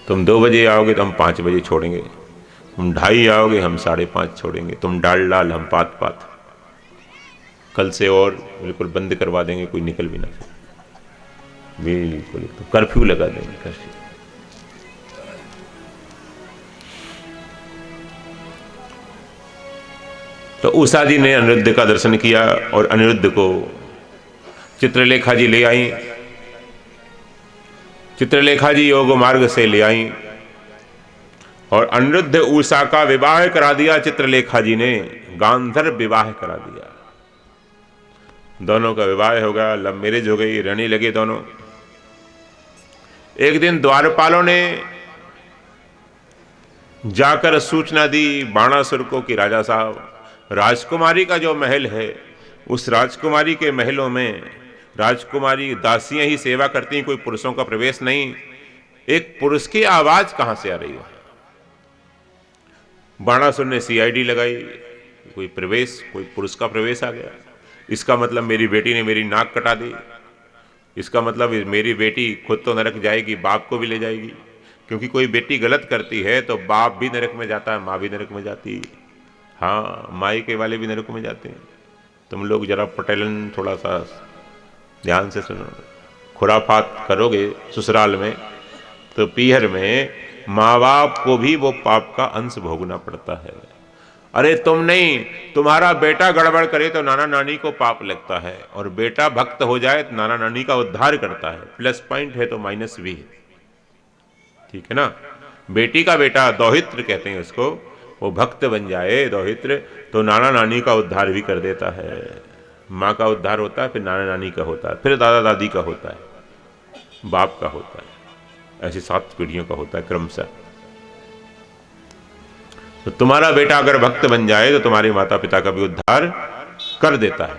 तुम 2 बजे आओगे तो हम 5 बजे छोड़ेंगे। तुम 2:30 आओगे, हम 5:30 छोड़ेंगे। तुम डाल डाल, हम पात पात। कल से और बिल्कुल बंद करवा देंगे, कोई निकल भी ना सके। बिल्कुल तो कर्फ्यू लगा देंगे, कर्फ्यू। तो उषा जी ने अनिरुद्ध का दर्शन किया और अनिरुद्ध को चित्रलेखा जी ले आई। चित्रलेखा जी योग मार्ग से ले आई और अनिरुद्ध उषा का विवाह करा दिया। चित्रलेखा जी ने गांधर्व विवाह करा दिया। दोनों का विवाह हो गया, लव मैरिज हो गई, रहने लगे दोनों। एक दिन द्वारपालों ने जाकर सूचना दी बाणासुर को कि राजा साहब, राजकुमारी का जो महल है, उस राजकुमारी के महलों में राजकुमारी दासियां ही सेवा करती हैं, कोई पुरुषों का प्रवेश नहीं। एक पुरुष की आवाज कहां से आ रही है? बाणासुर ने सीआईडी लगाई, कोई पुरुष का प्रवेश आ गया। इसका मतलब मेरी बेटी ने मेरी नाक कटा दी। इसका मतलब मेरी बेटी खुद तो नरक जाएगी, बाप को भी ले जाएगी, क्योंकि कोई बेटी गलत करती है तो बाप भी नरक में जाता है, माँ भी नरक में जाती है। हाँ, मायके वाले भी नरक में जाते हैं। तुम लोग जरा पटेलन थोड़ा सा ध्यान से सुनो। खुराफात करोगे ससुराल में तो पीहर में माँ बाप को भी वो पाप का अंश भोगना पड़ता है। अरे तुम नहीं, तुम्हारा बेटा गड़बड़ करे तो नाना नानी को पाप लगता है, और बेटा भक्त हो जाए तो नाना नानी का उद्धार करता है। प्लस पॉइंट है तो माइनस भी है, ठीक है ना। बेटी का बेटा दौहित्र कहते हैं उसको, वो भक्त बन जाए दौहित्र तो नाना नानी का उद्धार भी कर देता है। माँ का उद्धार होता है, फिर नाना नानी का होता है, फिर दादा दादी का होता है, बाप का होता है, ऐसी 7 पीढ़ियों का होता है क्रमशः। तो तुम्हारा बेटा अगर भक्त बन जाए तो तुम्हारे माता पिता का भी उद्धार कर देता है,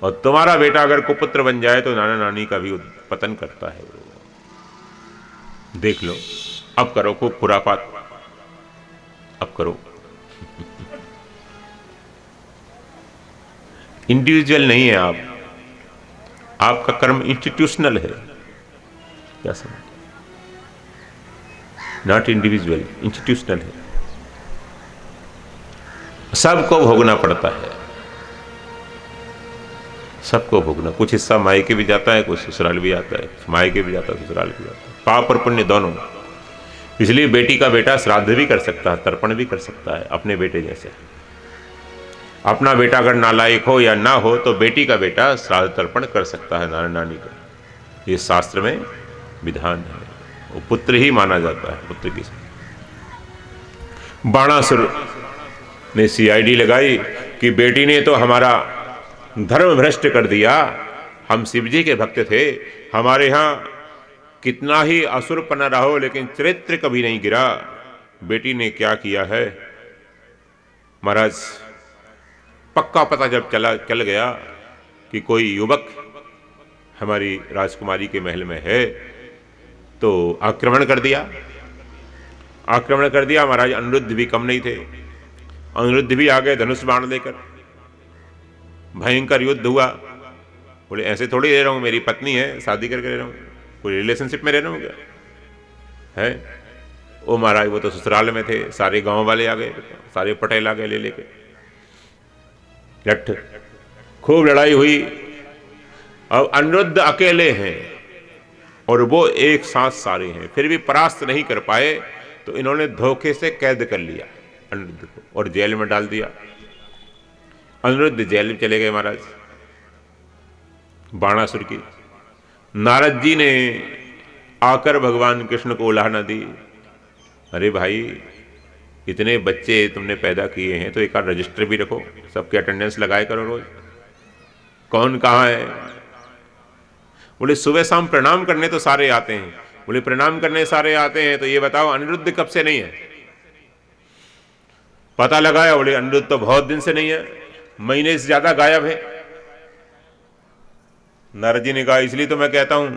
और तुम्हारा बेटा अगर कुपुत्र बन जाए तो नाना नानी का भी पतन करता है। देख लो, अब करो खूब खुरापात, अब करो। इंडिविजुअल नहीं है आप, आपका कर्म इंस्टीट्यूशनल है। क्या समझ? नॉट इंडिविजुअल, इंस्टीट्यूशनल है। सबको भोगना पड़ता है, सबको भोगना। कुछ हिस्सा मायके भी जाता है, कुछ ससुराल भी आता है, मायके भी जाता है, ससुराल भी जाता है। पाप और पुण्य दोनों। इसलिए बेटी का बेटा श्राद्ध भी कर सकता है, तर्पण भी कर सकता है अपने बेटे जैसे। अपना बेटा अगर नालायक हो या ना हो तो बेटी का बेटा श्राद्ध तर्पण कर सकता है नाना नानी का। ये शास्त्र में विधान है, वो पुत्र ही माना जाता है, पुत्र की। बाणासुर ने सीआईडी लगाई कि बेटी ने तो हमारा धर्म भ्रष्ट कर दिया। हम शिव जी के भक्त थे, हमारे यहाँ कितना ही असुरपना रहा हो लेकिन चरित्र कभी नहीं गिरा। बेटी ने क्या किया है महाराज, पक्का पता जब चल गया कि कोई युवक हमारी राजकुमारी के महल में है तो आक्रमण कर दिया। महाराज अनिरुद्ध भी कम नहीं थे, अनिरुद्ध भी आ गए धनुष बाण लेकर। भयंकर युद्ध हुआ। बोले ऐसे थोड़ी रह रहा हूं, मेरी पत्नी है, शादी करके रह रहा हूं, कोई रिलेशनशिप में रह रहा हूं क्या है? ओ महाराज, वो तो ससुराल में थे, सारे गांव वाले आ गए, सारे पटेल आ गए ले लेके। लठ खूब लड़ाई हुई। अब अनिरुद्ध अकेले हैं और वो एक साथ सारे हैं, फिर भी परास्त नहीं कर पाए, तो इन्होंने धोखे से कैद कर लिया अनिरुद्ध को और जेल में डाल दिया। अनिरुद्ध जेल में चले गए महाराज बाणासुर की। नारद जी ने आकर भगवान कृष्ण को उलाहना दी, अरे भाई इतने बच्चे तुमने पैदा किए हैं तो एक आध रजिस्टर भी रखो, सबके अटेंडेंस लगाए करो रोज, कौन कहाँ है। बोले सुबह शाम प्रणाम करने तो सारे आते हैं। बोले प्रणाम करने सारे आते हैं तो ये बताओ अनिरुद्ध कब से नहीं है? पता लगाया, बोले अनिरुद्ध तो बहुत दिन से नहीं है, महीने से ज्यादा गायब है। नारद जी ने कहा इसलिए तो मैं कहता हूं।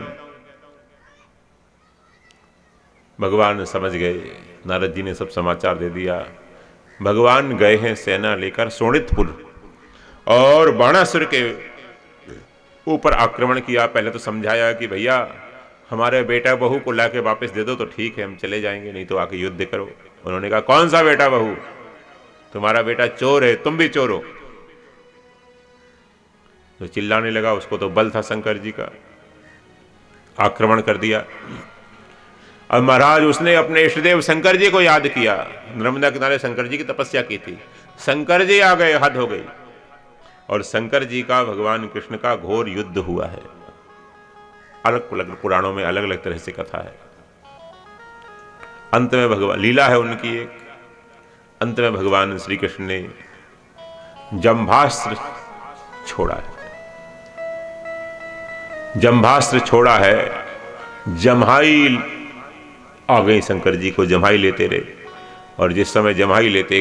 भगवान समझ गए, नारद जी ने सब समाचार दे दिया। भगवान गए हैं सेना लेकर शोणितपुर और बाणासुर के ऊपर आक्रमण किया। पहले तो समझाया कि भैया हमारे बेटा बहू को लाके वापस दे दो तो ठीक है, हम चले जाएंगे, नहीं तो आके युद्ध करो। उन्होंने कहा कौन सा बेटा बहू, तुम्हारा बेटा चोर है, तुम भी चोर हो। तो चिल्लाने लगा, उसको तो बल था शंकर जी का, आक्रमण कर दिया। अब महाराज उसने अपने इष्टदेव शंकर जी को याद किया, नर्मदा किनारे शंकर जी की तपस्या की थी। शंकर जी आ गए, हद हो गई, और शंकर जी का भगवान कृष्ण का घोर युद्ध हुआ है। अलग अलग पुराणों में अलग अलग तरह से कथा है। अंत में भगवान लीला है उनकी एक, अंत में भगवान श्री कृष्ण ने जम्भास्त्र छोड़ा है। जम्भास्त्र छोड़ा है, जम्हाई आ गई शंकर जी को, जम्हाई लेते रहे, और जिस समय जम्हाई लेते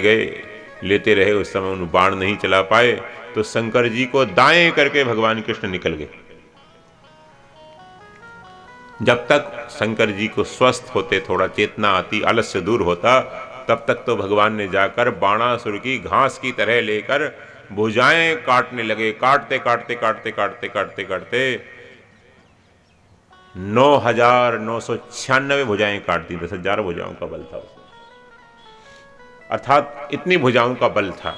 रहे उस समय उन बाण नहीं चला पाए, तो शंकर जी को दाएं करके भगवान कृष्ण निकल गए। जब तक शंकर जी को स्वस्थ होते, थोड़ा चेतना आती, आलस्य दूर होता, तब तक तो भगवान ने जाकर बाणासुर की घास की तरह लेकर भुजाएं काटने लगे। काटते काटते काटते काटते काटते काटते 9,996 भुजाएं काट दी। 10,000 भुजाओं का बल था उसमें, अर्थात इतनी भुजाओं का बल था।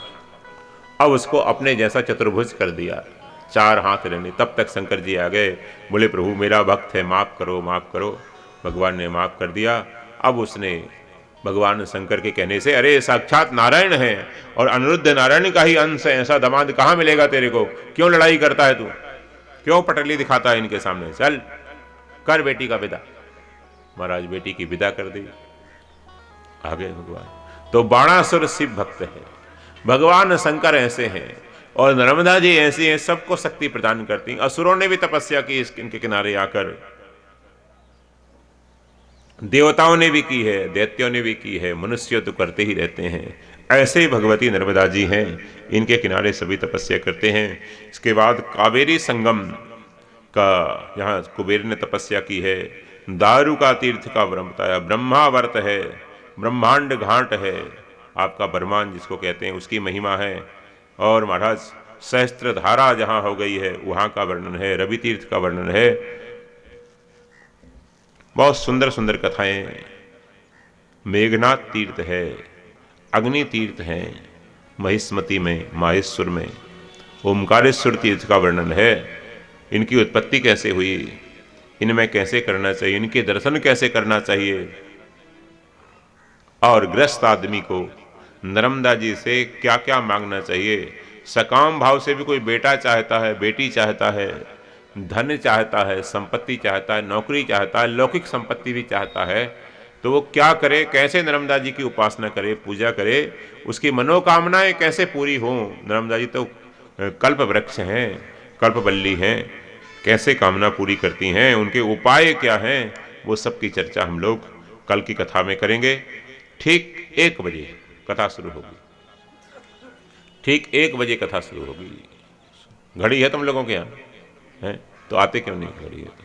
अब उसको अपने जैसा चतुर्भुज कर दिया, 4 हाथ रहने। तब तक शंकर जी आ गए, बोले प्रभु मेरा भक्त है, माफ करो माफ करो। भगवान ने माफ कर दिया। अब उसने भगवान शंकर के कहने से, अरे साक्षात नारायण है और अनिरुद्ध नारायण का ही अंश है, ऐसा दामाद कहां मिलेगा तेरे को, क्यों लड़ाई करता है तू, क्यों पटली दिखाता है इनके सामने, चल कर बेटी का विदा। महाराज बेटी की विदा कर दी, आ गए भगवान। तो बाणासुर शिव भक्त है, भगवान शंकर ऐसे हैं, और नर्मदा जी ऐसी हैं, सबको शक्ति प्रदान करती हैं। असुरों ने भी तपस्या की इनके किनारे आकर, देवताओं ने भी की है, दैत्यों ने भी की है, मनुष्य तो करते ही रहते हैं। ऐसे ही भगवती नर्मदा जी हैं, इनके किनारे सभी तपस्या करते हैं। इसके बाद कावेरी संगम का यहाँ कुबेर ने तपस्या की है। दारू का तीर्थ का व्रत बताया, ब्रह्मावर्त है, ब्रह्मांड घाट है, आपका बरमान जिसको कहते हैं, उसकी महिमा है। और महाराज सहस्त्र धारा जहाँ हो गई है वहाँ का वर्णन है, रवि तीर्थ का वर्णन है। बहुत सुंदर सुंदर कथाएं। मेघनाथ तीर्थ है, अग्नि तीर्थ है, महिष्मति में, माहेश्वर में, ओमकारेश्वर तीर्थ का वर्णन है। इनकी उत्पत्ति कैसे हुई, इनमें कैसे करना चाहिए, इनके दर्शन कैसे करना चाहिए, और गृहस्थ आदमी को नर्मदा जी से क्या क्या मांगना चाहिए। सकाम भाव से भी कोई बेटा चाहता है, बेटी चाहता है, धन चाहता है, संपत्ति चाहता है, नौकरी चाहता है, लौकिक संपत्ति भी चाहता है, तो वो क्या करे, कैसे नर्मदा जी की उपासना करे, पूजा करे, उसकी मनोकामनाएं कैसे पूरी हों। नर्मदा जी तो कल्प वृक्ष हैं, कल्पवल्ली हैं, कैसे कामना पूरी करती हैं, उनके उपाय क्या हैं, वो सब की चर्चा हम लोग कल की कथा में करेंगे। ठीक 1 बजे कथा शुरू होगी, ठीक 1 बजे कथा शुरू होगी। घड़ी है तुम लोगों के यहाँ है तो आते क्यों नहीं, घड़ी है तो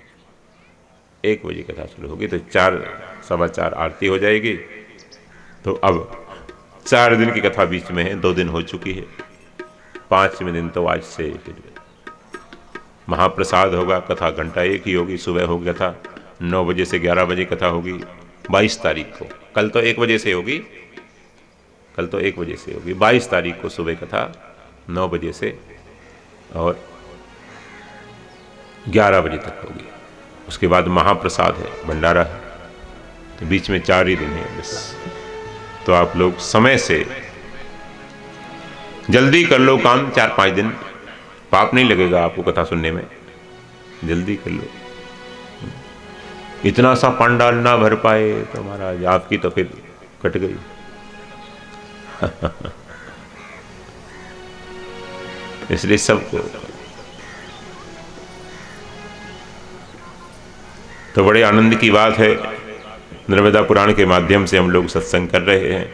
1 बजे कथा शुरू होगी, तो 4 सवा 4 आरती हो जाएगी। तो अब 4 दिन की कथा बीच में है, 2 दिन हो चुकी है, 5वें दिन तो आज से महाप्रसाद होगा। कथा घंटा 1 ही होगी, सुबह हो गया था 9 बजे से 11 बजे कथा होगी 22 तारीख को। कल तो 1 बजे से होगी, कल तो 1 बजे से होगी, 22 तारीख को सुबह कथा 9 बजे से और 11 बजे तक होगी। उसके बाद महाप्रसाद है, भंडारा है, तो बीच में 4 ही दिन है बस। तो आप लोग समय से जल्दी कर लो काम, 4-5 दिन, पाप नहीं लगेगा आपको कथा सुनने में, जल्दी कर लो। इतना सा पंडाल ना भर पाए तो महाराज आपकी तो फिर कट गई। इसलिए सबको तो बड़े आनंद की बात है, नर्मदा पुराण के माध्यम से हम लोग सत्संग कर रहे हैं।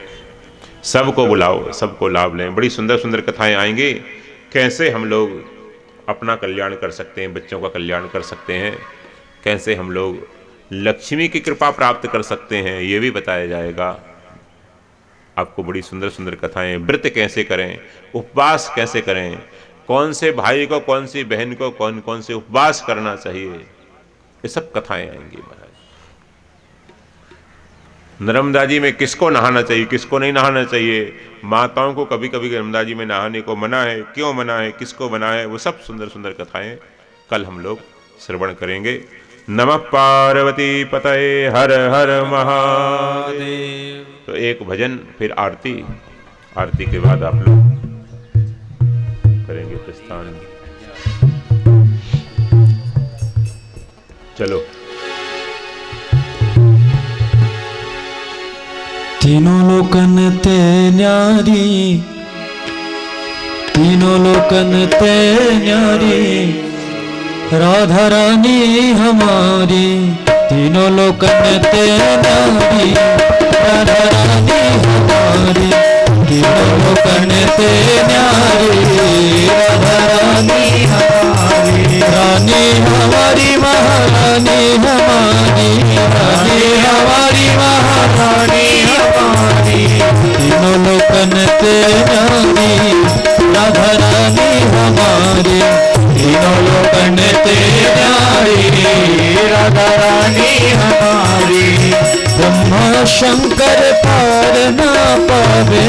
सबको बुलाओ, सबको लाभ लें। बड़ी सुंदर सुंदर कथाएं आएंगी, कैसे हम लोग अपना कल्याण कर सकते हैं, बच्चों का कल्याण कर सकते हैं, कैसे हम लोग लक्ष्मी की कृपा प्राप्त कर सकते हैं, ये भी बताया जाएगा आपको। बड़ी सुंदर सुंदर कथाएं, व्रत कैसे करें, उपवास कैसे करें, कौन से भाई को, कौन सी बहन को कौन कौन से उपवास करना चाहिए, ये सब कथाएं आएंगी महाराज। नर्मदा जी में किसको नहाना चाहिए, किसको नहीं नहाना चाहिए, माताओं को कभी कभी नर्मदा जी में नहाने को मना है, क्यों मना है, किसको मना है, वो सब सुंदर सुंदर कथाएं कल हम लोग श्रवण करेंगे। नमः पार्वती पतये हर हर महादेव। तो एक भजन, फिर आरती, आरती के बाद आप लोग करेंगे प्रस्थान। चलो। तीनों लोकन ते न्यारी, तीनों लोकन ते न्यारी, राधा रानी हमारी। तीनों लोकन ते न्यारी, राधा रानी हमारी। तीनों लोकन ते न्यारी, राधा रानी हमारी। रानी हमारी महारानी हमारी, रानी हमारी महारानी हमारी। तीनों लोकन ते न्यारी, राधा रानी हमारी। तीनों लोकन ते न्यारी, राधा रानी हमारी। ब्रह्मा शंकर पार न पावे,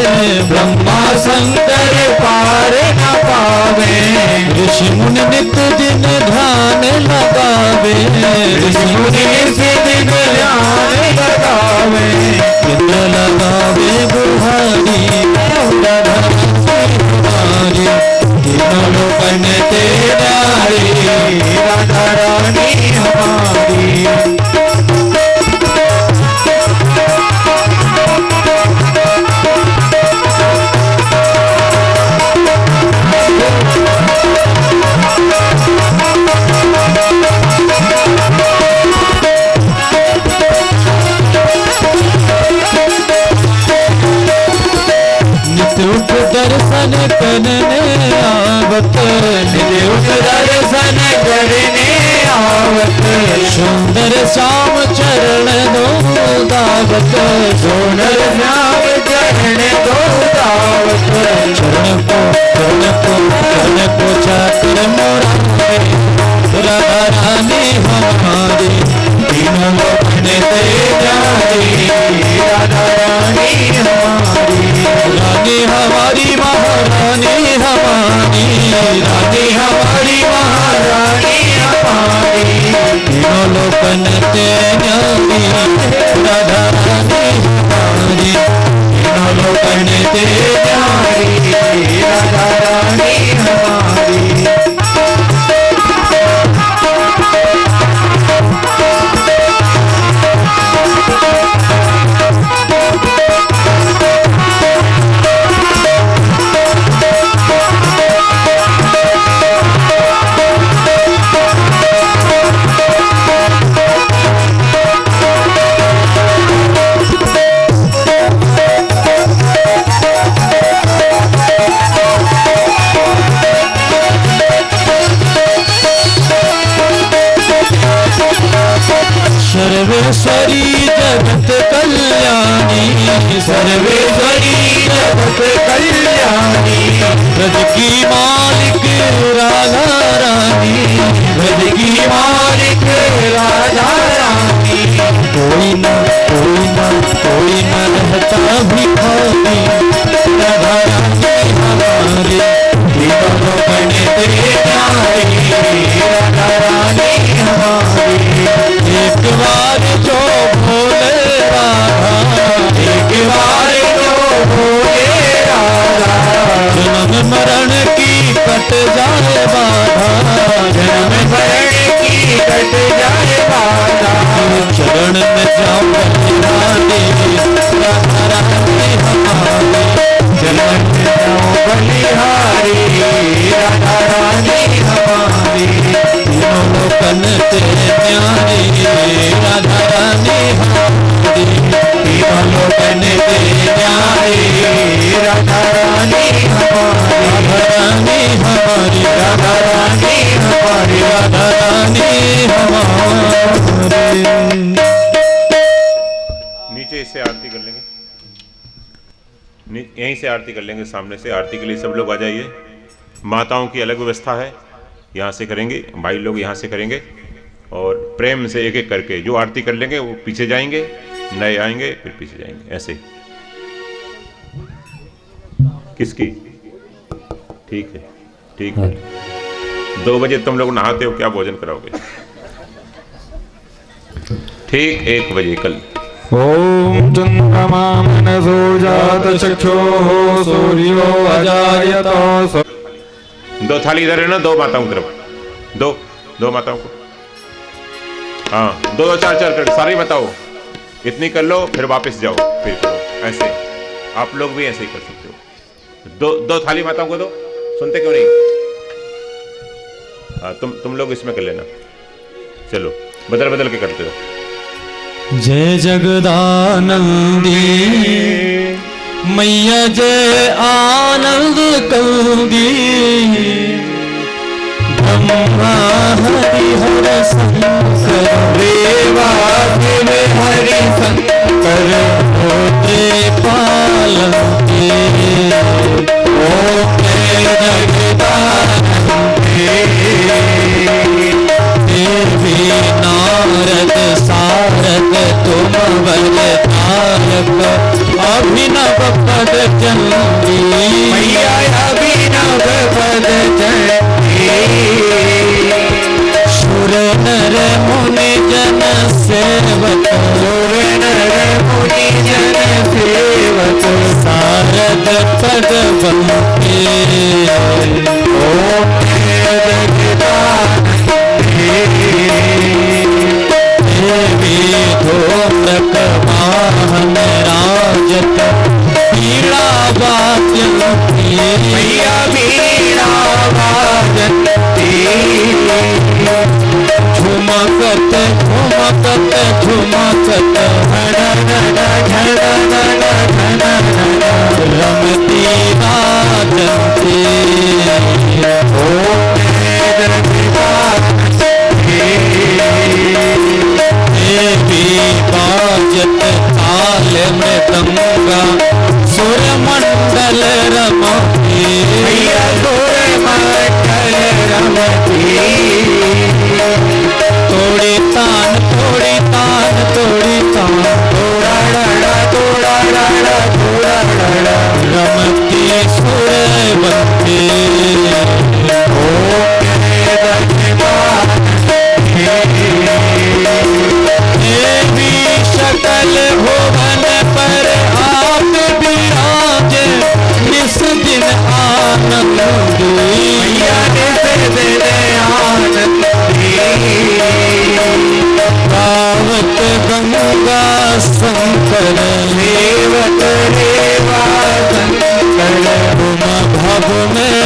ब्रह्मा शंकर पार न पावे। ऋषि मुनि नित दिन ध्यान लगावे, ऋषि मुनि नित दिन ध्यान लगावे। इंद्र लगावे बुहारी, राधा हमारी। तीनों लोकन ते न्यारी, राधा रानी हमारी। नित्युक्त दर्शन करने आवत, नित्युक्त दर्शन करने आवत। सुंदर श्याम चरण दो दावत, सुंदर श्याम चरण दो दावत। चरण को चाकर मोरारे, राधा रानी हमारी। तीनों लोकन ते न्यारी, राधा रानी हमारी। रानी हमारी महारानी हमारी, रानी हमारी महारानी हमारी। तीनों लोकन ते न्यारी, राधा रानी हमारी। तीनों लोकन ते न्यारी, राधा रानी हमारी। सर्वेश्वरी जगत कल्याणी, सर्वेश्वरी जगत कल्याणी। ब्रज की मालिक राधा रानी, ब्रज की मालिक राधा रानी। कोई न रहता भिखारी, राधा रानी हमारी। तीनों लोकन ते न्यारी, राधा रानी हमारी। एक बार जो भोले राधा, एक बार जो भोले राधा। जन्म मरण की कट जाए बाधा, जन्म मरण की कट जाए बाधा। चरण में जाओ बलिहारी, राधा रानी हमारी। चरण में जाओ बलिहारी, राधा रानी हमारी। तीनों लोकन ते न्यारी, राधा रानी हमारी। तीनों लोकन ते न्यारी, राधा रानी हमारी। राधा रानी हमारी, राधा रानी हमारी, राधा रानी हमारी। नीचे इससे आरती कर लेंगे, यहीं से आरती कर लेंगे। सामने से आरती के लिए सब लोग आ जाइए। माताओं की अलग व्यवस्था है, यहाँ से करेंगे, भाई लोग यहाँ से करेंगे। और प्रेम से एक एक करके जो आरती कर लेंगे वो पीछे जाएंगे, नए आएंगे फिर पीछे जाएंगे, ऐसे। किसकी? ठीक है, ठीक है। 2 बजे तुम लोग नहाते हो, क्या भोजन कराओगे? ठीक 1 बजे कल। ओम चंद्रमा मनसो जात चक्षुः सूर्यो अजायत। 2 थाली इधर है ना, 2 माताओं की तरफ, 2 माताओं को। हाँ, 2 2 4 4 करके सारे बताओ। इतनी कर लो फिर वापस जाओ, फिर करो ऐसे। आप लोग भी ऐसे ही कर सकते हो। 2 थाली माताओं को दो। सुनते क्यों नहीं? हाँ, तुम लोग इसमें कर लेना। चलो बदल बदल के करते हो। जय जगदानंदी मैया जय आनंद कंदी, ब्रह्मा हरिहर शंकर देवा शिव हरि शंकर होते पालके। ओम जय जगदानंदी देवी नारद सारद तुम वरदायक, अभिनव पद चंदी मैया अभिनव पद चंदी। सुर नर मुनि जन सेवक, सुर नर मुनि जन सेवक, सारद पद बंके। ओम देवी धूम्रक वाहन राजत, पीड़ा वाजती मैया पीड़ा वाजती। झुमकत झुमकत झुमकत रमती वाजती। देवी बाजत ताल मृदंगा, सुर मंडल रमती मैया सुर मंडल रमती। तोड़ी तान तोड़ी तान तोड़ी तान, तोड़ा डाड़ा तोड़ा डाड़ा तोड़ा डाड़ा, रमती सुर बनती। देवी सकल भुवन पर आप विराजे, निस दिन आनंद मैया निस दिन आनंद। गावत गंगा शंकर देवत रेवा शंकर, तुम भव में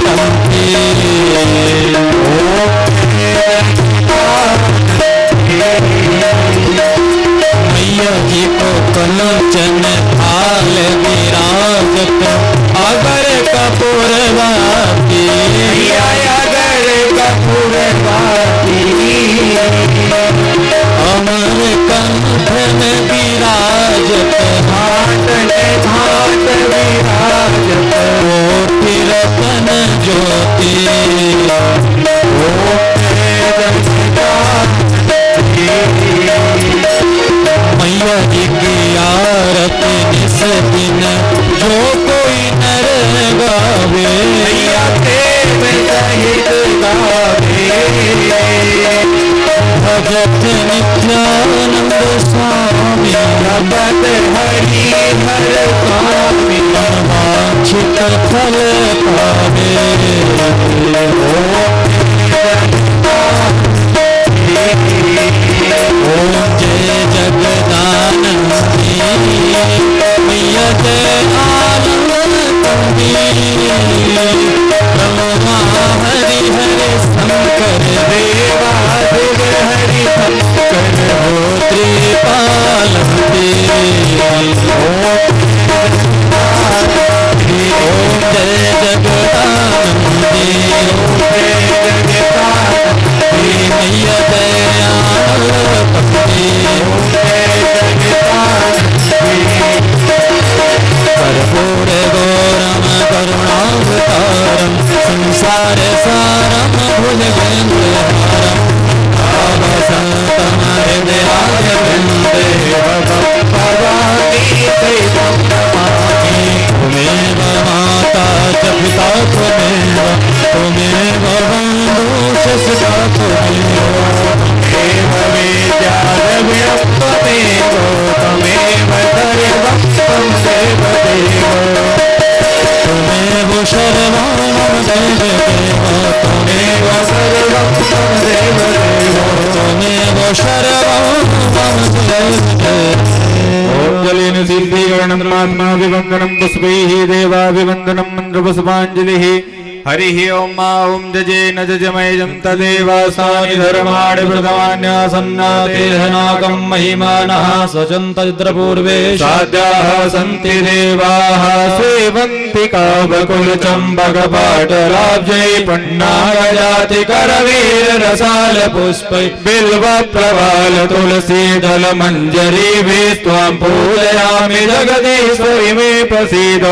टंके। मैया जी को कंचन थाल विराजत, अगर कपूरवाती मैया अगर कपूरवाती। अमर कंठ में विराजत, घाट में घाट विराजत, कोटि रतन ज्योति। मैया जी की आरती निस दिन जो कोई नर गावे, मैया प्रेम सहित गावे। भगत नित्यानंद स्वामी, भगत हरि हर स्वामी, वांछित फल पावे। ओम जय जगदानंदी मैया जय आनंद कंदी, ब्रह्मा हरिहर शंकर देवा शिव हरि शंकर होते पालके। ओम जय जगदानंदी मैया जय आनंद कंदी। कर्पूर गौरम करुणावतारम, संसार सारम भुजगेन्द्रहारम, भावसंतम हृदयारविन्दे भवानी दैवं नमामि। त्वमेव माता च पिता त्वमेव, त्वमेव बन्धुश्च सखा त्वमेव, त्वमेव विद्या द्रविणं त्वमेव, त्वमेव सर्वं त्वमेव देव। त्वमेव सर्वं मम देव देव, त्वमेव सर्वं मम देव देव, त्वमेव सर्वं मम जय जलेन सिद्धीकरणं आत्माभिवन्दनं पुष्पैः देवाभिवन्दनं मन्त्रपुष्पाञ्जलिः हरिः ओम ओम जजेन जजमयजं तदेवासानि धर्माणि प्रथमान्यासन्नातेहनाकं महिमानः सचन्तद्रपूर्वे साध्याः सन्ति देवाः सेवन्ति कावकुलचम्बकपाटलाब्जै पन्नागजातिकरवीररसालपुष्पै बिल्वप्रवाल तुलसीदलमञ्जरी त्वां पूजयामि जगदीश्वरि मे प्रसीद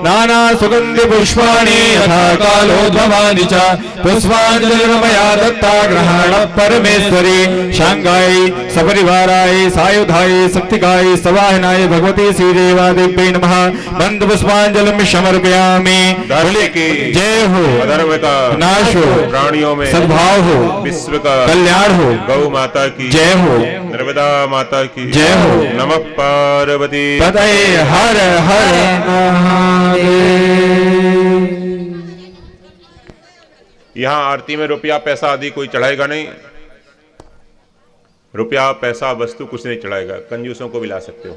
नानासुगन्धिपुष्पाणि यथा कालोद्भवानि च पुष्पाञ्जलिर्मया दत्ता ग्रहण परमेश्वरी शांगाय सपरिवाराय सायुधाय शक्तिकाय सवाहनाय भगवती श्रीदेवादेव्यै नमः बंद पुष्पांजलिं समर्पयामि। धरती की जय हो, अधर्म का नाश हो, प्राणियों में सद्भाव हो, विश्व का कल्याण हो, गौ माता की जय हो, नर्मदा माता की जय हो। नमः पार्वती पतये हर हर महादेव। यहाँ आरती में रुपया पैसा आदि कोई चढ़ाएगा नहीं। रुपया पैसा वस्तु कुछ नहीं चढ़ाएगा। कंजूसों को भी ला सकते हो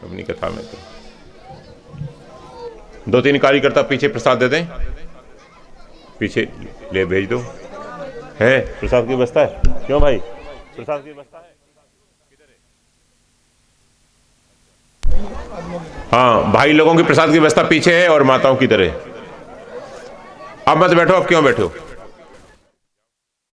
अपनी कथा में। तो 2-3 कार्यकर्ता पीछे प्रसाद दे दें, पीछे ले भेज दो। है प्रसाद की व्यवस्था है? क्यों भाई, प्रसाद की व्यवस्था है? हाँ, भाई लोगों की प्रसाद की व्यवस्था पीछे है और माताओं की तरह। अब मत बैठो, अब क्यों बैठो?